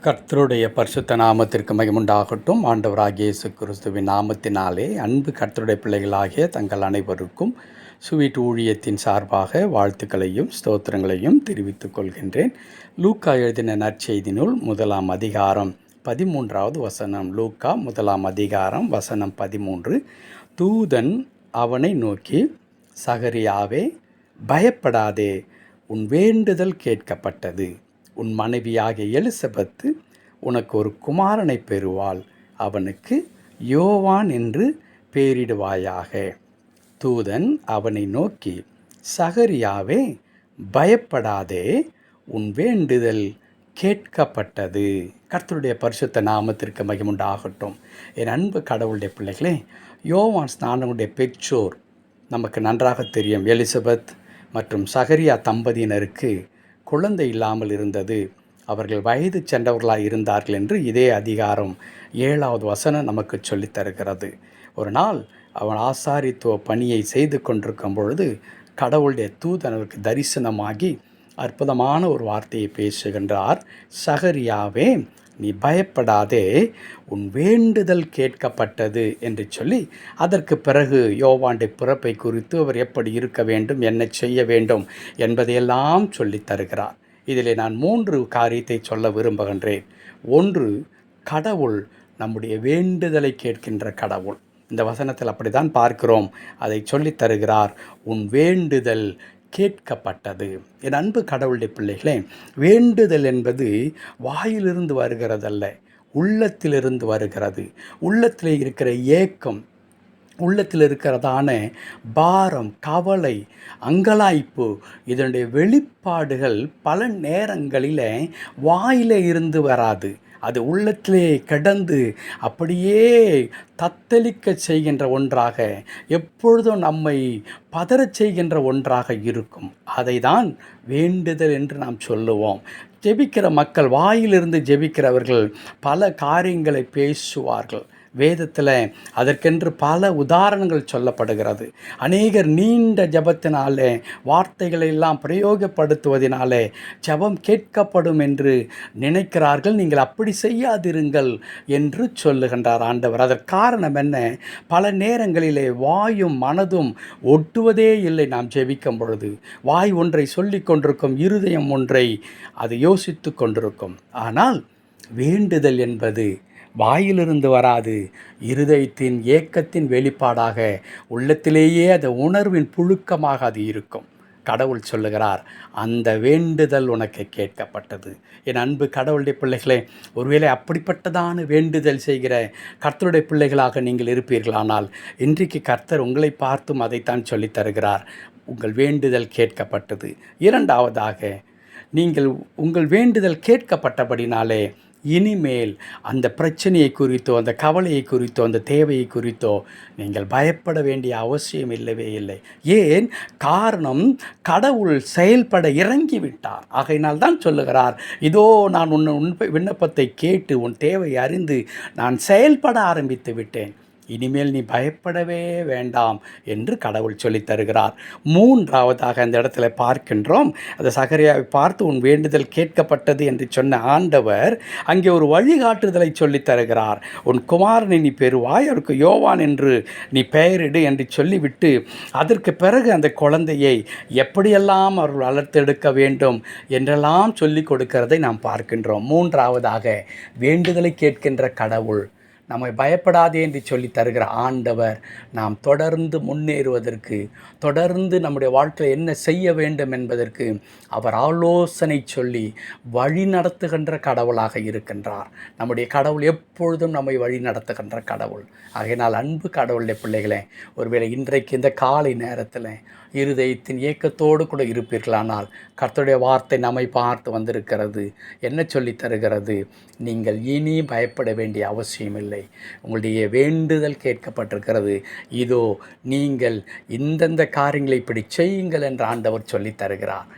கர்த்தருடைய பரிசுத்த நாமத்திற்கு மகிமுண்டாகட்டும். ஆண்டவராகிய இயேசு கிறிஸ்துவின் நாமத்தினாலே அன்பு கர்த்தருடைய பிள்ளைகளாகிய தங்கள் அனைவருக்கும் ஸ்வீட் ஊழியத்தின் சார்பாக வாழ்த்துக்களையும் ஸ்தோத்திரங்களையும் தெரிவித்துக் கொள்கின்றேன். லூக்கா எழுதின நற்செய்தி நூல் 1 அதிகாரம் 13வது வசனம். லூக்கா 1 அதிகாரம் வசனம் 13. தூதன் அவனை நோக்கி, சகரியாவே, பயப்படாதே, உன் வேண்டுதல் கேட்கப்பட்டது. உன் மனைவியாகிய எலிசபெத்து உனக்கு ஒரு குமாரனை பெறுவாள். அவனுக்கு யோவான் என்று பெயரிடுவாயாக. தூதன் அவனை நோக்கி, சகரியாவே, பயப்படாதே, உன் வேண்டுதல் கேட்கப்பட்டது. கர்த்தருடைய பரிசுத்த நாமத்திற்கு மகிமுண்டாகட்டும். என் அன்பு கடவுளுடைய பிள்ளைகளே, யோவான் ஸ்நானனுடைய பெற்றோர் நமக்கு நன்றாக தெரியும். எலிசபெத் மற்றும் சகரியா தம்பதியினருக்கு குழந்தை இல்லாமல் இருந்தது. அவர்கள் வயது சென்றவர்களாக இருந்தார்கள் என்று இதே அதிகாரம் 7வது வசனம் நமக்கு சொல்லித் தருகிறது. ஒரு நாள் அவன் ஆசாரித்துவ பணியை செய்து கொண்டிருக்கும் பொழுது கடவுளுடைய தூதனுக்கு தரிசனமாகி அற்புதமான ஒரு வார்த்தையை பேசுகின்றார். சகரியாவே, நீ பயப்படாதே, உன் வேண்டுதல் கேட்கப்பட்டது என்று சொல்லி அதற்கு பிறகு யோவானுடைய பிறப்பை குறித்து அவர் எப்படி இருக்க வேண்டும், என்ன செய்ய வேண்டும் என்பதையெல்லாம் சொல்லித் தருகிறார். இதில் நான் 3 காரியத்தை சொல்ல விரும்புகின்றேன். 1, கடவுள் நம்முடைய வேண்டுதலை கேட்கின்ற கடவுள். இந்த வசனத்தில் அப்படி தான் பார்க்கிறோம். அதை சொல்லித் தருகிறார். உன் வேண்டுதல் கேட்கப்பட்டது. என் அன்பு கடவுளுடைய பிள்ளைகளே, வேண்டுதல் என்பது வாயிலிருந்து வருகிறதல்ல, உள்ளத்திலிருந்து வருகிறது. உள்ளத்தில் இருக்கிற ஏக்கம், உள்ளத்தில் இருக்கிறதான பாரம், கவலை, அங்கலாய்ப்பு, இதனுடைய வெளிப்பாடுகள் பல நேரங்களில் வாயிலே இருந்து வராது. அது உள்ளத்திலே கிடந்து அப்படியே தத்தளிக்க செய்கின்ற ஒன்றாக, எப்பொழுதும் நம்மை பதறச் செய்கின்ற ஒன்றாக இருக்கும். அதை தான் வேண்டுதல் என்று நாம் சொல்லுவோம். ஜெபிக்கிற மக்கள், வாயிலிருந்து ஜெபிக்கிறவர்கள் பல காரியங்களை பேசுவார்கள். வேதத்தில் அதற்கென்று பல உதாரணங்கள் சொல்லப்படுகிறது. அநேகர் நீண்ட ஜெபத்தினாலே, வார்த்தைகளை எல்லாம் பிரயோகப்படுத்துவதனாலே ஜெபம் கேட்கப்படும் என்று நினைக்கிறார்கள். நீங்கள் அப்படி செய்யாதிருங்கள் என்று சொல்லுகின்றார் ஆண்டவர். அதற்கு காரணம் என்ன? பல நேரங்களிலே வாயும் மனதும் ஒட்டுவதே இல்லை. நாம் ஜெபிக்கும் பொழுது வாய் ஒன்றை சொல்லி கொண்டிருக்கும், இருதயம் ஒன்றை அது யோசித்து கொண்டிருக்கும். ஆனால் வேண்டுதல் என்பது வாயிலிருந்து வராது, இருதயத்தின் ஏக்கத்தின் வெளிப்பாடாக, உள்ளத்திலேயே அது உணர்வின் புழுக்கமாக அது இருக்கும். கடவுள் சொல்லுகிறார், அந்த வேண்டுதல் உனக்கு கேட்கப்பட்டது. என் அன்பு கடவுளுடைய பிள்ளைகளே, ஒருவேளை அப்படிப்பட்டதான வேண்டுதல் செய்கிற கர்த்தருடைய பிள்ளைகளாக நீங்கள் இருப்பீர்களானால், இன்றைக்கு கர்த்தர் உங்களை பார்த்தும் அதைத்தான் சொல்லித் தருகிறார். உங்கள் வேண்டுதல் கேட்கப்பட்டது. 2வதாக, நீங்கள் உங்கள் வேண்டுதல் கேட்கப்பட்டபடினாலே இனிமேல் அந்த பிரச்சனையை குறித்தோ, அந்த கவலையை குறித்தோ, அந்த தேவையை குறித்தோ நீங்கள் பயப்பட வேண்டிய அவசியம் இல்லவே இல்லை. ஏன்? காரணம், கடவுள் செயல்பட இறங்கிவிட்டார். ஆகையினால் தான் சொல்லுகிறார், இதோ நான் உன் விண்ணப்பத்தை கேட்டு உன் தேவை அறிந்து நான் செயல்பட ஆரம்பித்து விட்டேன். இனிமேல் நீ பயப்படவே வேண்டாம் என்று கடவுள் சொல்லித் தருகிறார். 3வதாக அந்த இடத்துல பார்க்கின்றோம். அந்த சகரியாவை பார்த்து உன் வேண்டுதல் கேட்கப்பட்டது என்று சொன்ன ஆண்டவர் அங்கே ஒரு வழிகாட்டுதலை சொல்லித் தருகிறார். உன் குமாரனை நீ பெறுவாய், அவருக்கு யோவான் என்று நீ பெயரிடு என்று சொல்லிவிட்டு அதற்கு பிறகு அந்த குழந்தையை எப்படியெல்லாம் அவர்கள் வளர்த்தெடுக்க வேண்டும் என்றெல்லாம் சொல்லிக் கொடுக்கிறதை நாம் பார்க்கின்றோம். 3வதாக, வேண்டுதலை கேட்கின்ற கடவுள், நம்மை பயப்படாதே என்று சொல்லி தருகிற ஆண்டவர், நாம் தொடர்ந்து முன்னேறுவதற்கு, தொடர்ந்து நம்முடைய வாழ்க்கையில் என்ன செய்ய வேண்டும் என்பதற்கு அவர் ஆலோசனை சொல்லி வழி நடத்துகின்ற கடவுளாக இருக்கின்றார். நம்முடைய கடவுள் எப்பொழுதும் நம்மை வழி நடத்துகின்ற கடவுள். ஆகையினால் அன்பு கடவுளுடைய பிள்ளைகளே, ஒருவேளை இன்றைக்கு இந்த காலை நேரத்தில் இருதயத்தின் ஏக்கத்தோடு கூட இருப்பீர்களானால், கர்த்தருடைய வார்த்தை நம்மை பார்த்து வந்திருக்கிறது. என்ன சொல்லி தருகிறது? நீங்கள் இனி பயப்பட வேண்டிய அவசியம் இல்லை. உங்களுடைய வேண்டுதல் கேட்கப்பட்டிருக்கிறது. இதோ நீங்கள் இந்தந்த காரியங்களை இப்படி செய்யுங்கள் என்று ஆண்டவர் சொல்லி தருகிறார்.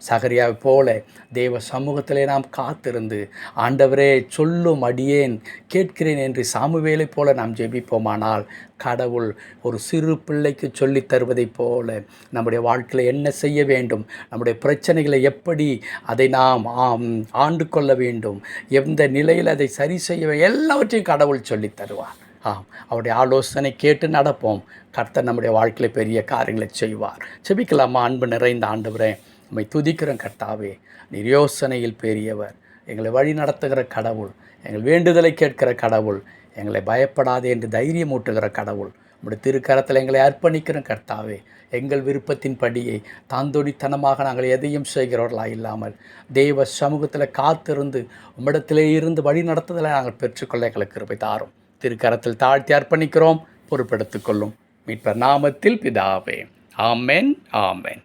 சகரியாவை போல தேவ சமூகத்திலே நாம் காத்திருந்து, ஆண்டவரே சொல்லும் அடியேன் கேட்கிறேன் என்று சாமுவேலை போல நாம் ஜெபிப்போமானால், கடவுள் ஒரு சிறு பிள்ளைக்கு சொல்லித் தருவதைப் போல நம்முடைய வாழ்க்கையில் என்ன செய்ய வேண்டும், நம்முடைய பிரச்சனைகளை எப்படி அதை நாம் ஆண்டு கொள்ள வேண்டும், எந்த நிலையில் அதை சரி செய்ய எல்லாவற்றையும் கடவுள் சொல்லித் தருவார். அவருடைய ஆலோசனை கேட்டு நடப்போம். கர்த்தர் நம்முடைய வாழ்க்கையில் பெரிய காரியங்களை செய்வார். செபிக்கலாமா? அன்பு நிறைந்த ஆண்டவரே, நம்மை துதிக்கிறோம் கர்த்தாவே. நீர் யோசனையில் பெரியவர், எங்களை வழி நடத்துகிற கடவுள், எங்கள் வேண்டுதலை கேட்கிற கடவுள், எங்களை பயப்படாதே என்று தைரியம் ஊட்டுகிற கடவுள். நம்முடைய திருக்கரத்தில் எங்களை அர்ப்பணிக்கிறோம் கர்த்தாவே. எங்கள் விருப்பத்தின் படியை தாந்தொடித்தனமாக நாங்கள் எதையும் செய்கிறவர்களாக இல்லாமல் தெய்வ சமூகத்தில் காத்திருந்து உம்மிடத்திலே இருந்து வழி நடத்துதலை நாங்கள் பெற்றுக்கொள்ள எங்களுக்கு கிருபை தாரும். திருக்கரத்தில் தாழ்த்தி அர்ப்பணிக்கிறோம். பொறுப்பெடுத்துக் கொள்ளும் மீட்பர் நாமத்தில் பிதாவே. ஆமென், ஆமென்.